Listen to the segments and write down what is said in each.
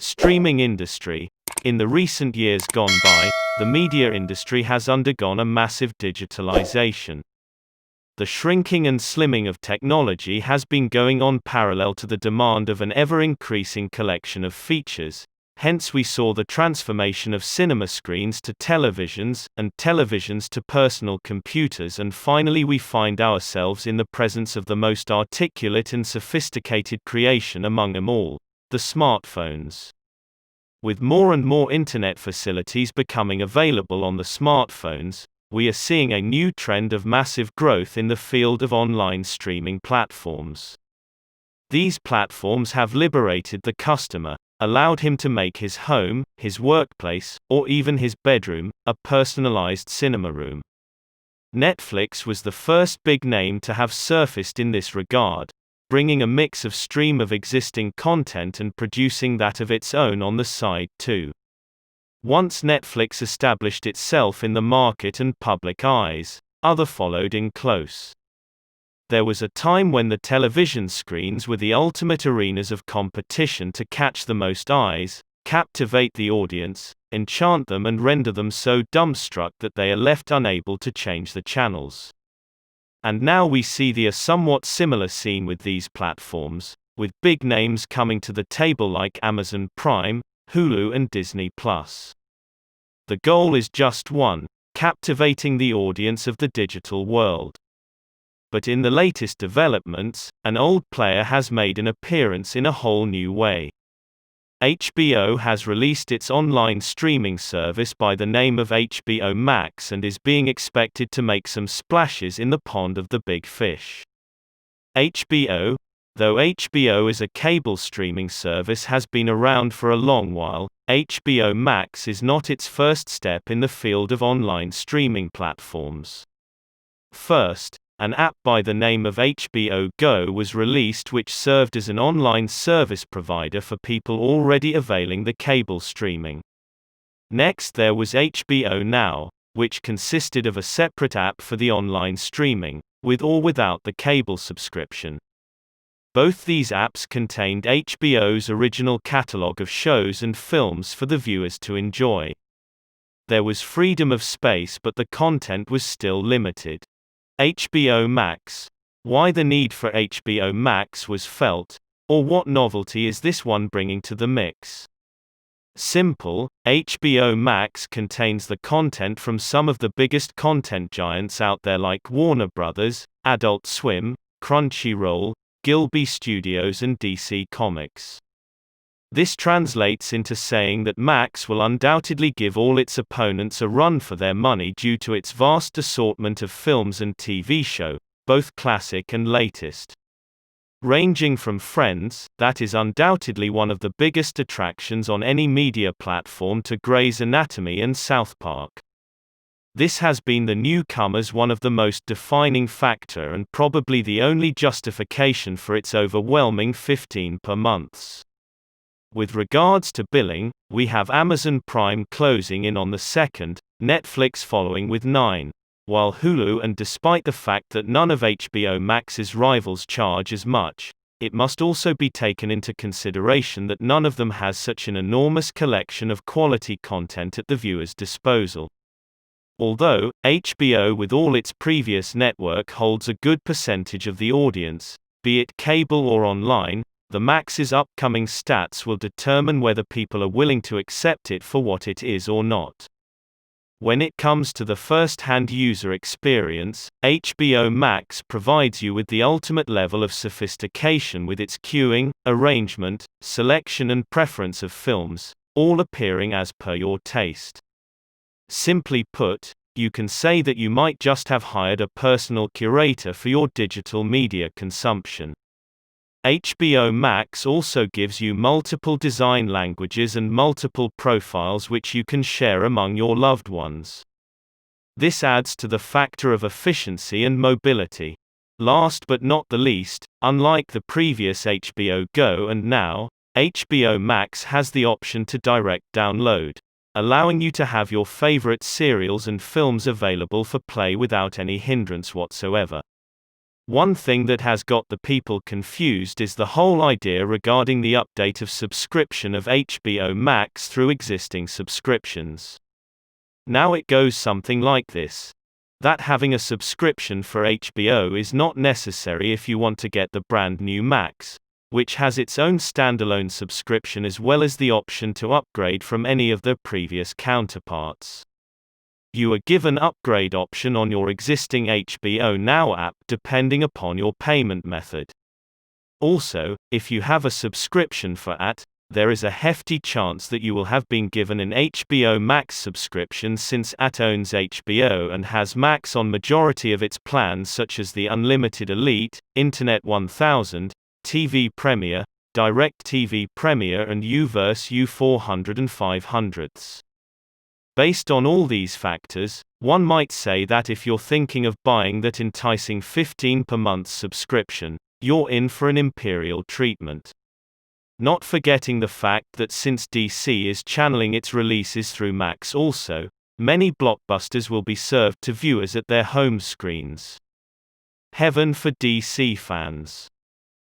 Streaming industry. In the recent years gone by, the media industry has undergone a massive digitalization. The shrinking and slimming of technology has been going on parallel to the demand of an ever-increasing collection of features. Hence we saw the transformation of cinema screens to televisions, and televisions to personal computers, and finally we find ourselves in the presence of the most articulate and sophisticated creation among them all, the smartphones. With more and more internet facilities becoming available on the smartphones, we are seeing a new trend of massive growth in the field of online streaming platforms. These platforms have liberated the customer, allowed him to make his home, his workplace, or even his bedroom, a personalized cinema room. Netflix was the first big name to have surfaced in this regard, bringing a mix of stream of existing content and producing that of its own on the side too. Once Netflix established itself in the market and public eyes, others followed in close. There was a time when the television screens were the ultimate arenas of competition to catch the most eyes, captivate the audience, enchant them and render them so dumbstruck that they are left unable to change the channels. And now we see the somewhat similar scene with these platforms, with big names coming to the table like Amazon Prime, Hulu and Disney+. The goal is just one: captivating the audience of the digital world. But in the latest developments, an old player has made an appearance in a whole new way. HBO has released its online streaming service by the name of HBO Max and is being expected to make some splashes in the pond of the big fish. HBO, though HBO is a cable streaming service, has been around for a long while. HBO Max is not its first step in the field of online streaming platforms. First, an app by the name of HBO Go was released, which served as an online service provider for people already availing the cable streaming. Next there was HBO Now, which consisted of a separate app for the online streaming, with or without the cable subscription. Both these apps contained HBO's original catalog of shows and films for the viewers to enjoy. There was freedom of space, but the content was still limited. HBO Max. Why the need for HBO Max was felt, or what novelty is this one bringing to the mix? Simple, HBO Max contains the content from some of the biggest content giants out there like Warner Brothers, Adult Swim, Crunchyroll, Gilby Studios and DC Comics. This translates into saying that Max will undoubtedly give all its opponents a run for their money due to its vast assortment of films and TV shows, both classic and latest. Ranging from Friends, that is undoubtedly one of the biggest attractions on any media platform, to Grey's Anatomy and South Park. This has been the newcomers one of the most defining factor and probably the only justification for its overwhelming 15 per months. With regards to billing, we have Amazon Prime closing in on the second, Netflix following with 9, while Hulu, and despite the fact that none of HBO Max's rivals charge as much, it must also be taken into consideration that none of them has such an enormous collection of quality content at the viewer's disposal. Although HBO with all its previous network holds a good percentage of the audience, be it cable or online, the Max's upcoming stats will determine whether people are willing to accept it for what it is or not. When it comes to the first-hand user experience, HBO Max provides you with the ultimate level of sophistication with its queuing, arrangement, selection and preference of films, all appearing as per your taste. Simply put, you can say that you might just have hired a personal curator for your digital media consumption. HBO Max also gives you multiple design languages and multiple profiles which you can share among your loved ones. This adds to the factor of efficiency and mobility. Last but not the least, unlike the previous HBO Go and Now, HBO Max has the option to direct download, allowing you to have your favorite serials and films available for play without any hindrance whatsoever. One thing that has got the people confused is the whole idea regarding the update of subscription of HBO Max through existing subscriptions. Now it goes something like this. That having a subscription for HBO is not necessary if you want to get the brand new Max, which has its own standalone subscription as well as the option to upgrade from any of their previous counterparts. You are given upgrade option on your existing HBO Now app depending upon your payment method. Also, if you have a subscription for AT, there is a hefty chance that you will have been given an HBO Max subscription since AT owns HBO and has Max on majority of its plans such as the Unlimited Elite, Internet 1000, TV Premier, DirecTV Premier and Uverse U400 and 500s. Based on all these factors, one might say that if you're thinking of buying that enticing 15 per month subscription, you're in for an imperial treatment. Not forgetting the fact that since DC is channeling its releases through Max also, many blockbusters will be served to viewers at their home screens. Heaven for DC fans.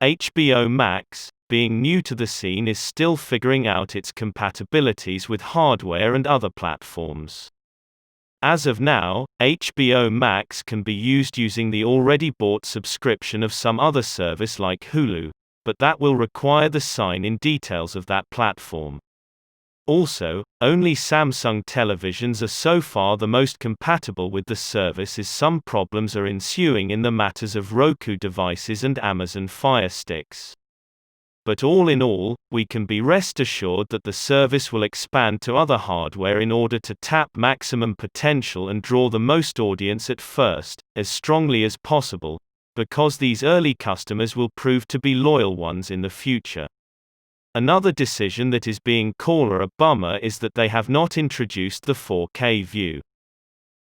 HBO Max, being new to the scene, is still figuring out its compatibilities with hardware and other platforms. As of now, HBO Max can be used using the already bought subscription of some other service like Hulu, but that will require the sign-in details of that platform. Also, only Samsung televisions are so far the most compatible with the service, as some problems are ensuing in the matters of Roku devices and Amazon Fire Sticks. But all in all, we can be rest assured that the service will expand to other hardware in order to tap maximum potential and draw the most audience at first, as strongly as possible, because these early customers will prove to be loyal ones in the future. Another decision that is being called a bummer is that they have not introduced the 4K view.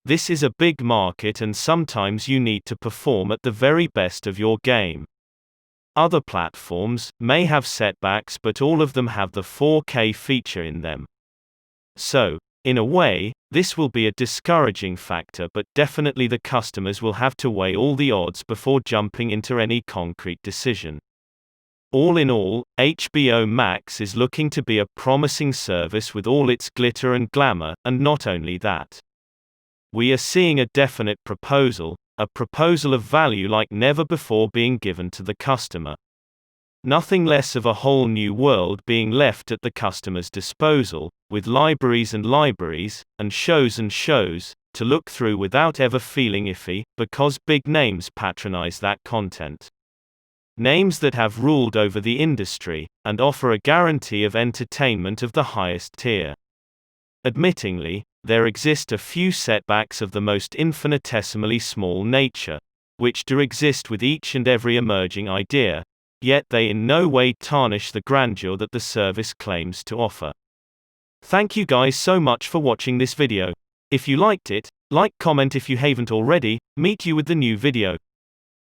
This is a big market and sometimes you need to perform at the very best of your game. Other platforms may have setbacks, but all of them have the 4K feature in them. So, in a way, this will be a discouraging factor, but definitely the customers will have to weigh all the odds before jumping into any concrete decision. All in all, HBO Max is looking to be a promising service with all its glitter and glamour, and not only that. We are seeing a definite proposal, a proposal of value like never before being given to the customer. Nothing less of a whole new world being left at the customer's disposal, with libraries, and shows, to look through without ever feeling iffy, because big names patronize that content. Names that have ruled over the industry, and offer a guarantee of entertainment of the highest tier. Admittingly, there exist a few setbacks of the most infinitesimally small nature, which do exist with each and every emerging idea, yet they in no way tarnish the grandeur that the service claims to offer. Thank you guys so much for watching this video. If you liked it, like, comment if you haven't already. Meet you with the new video.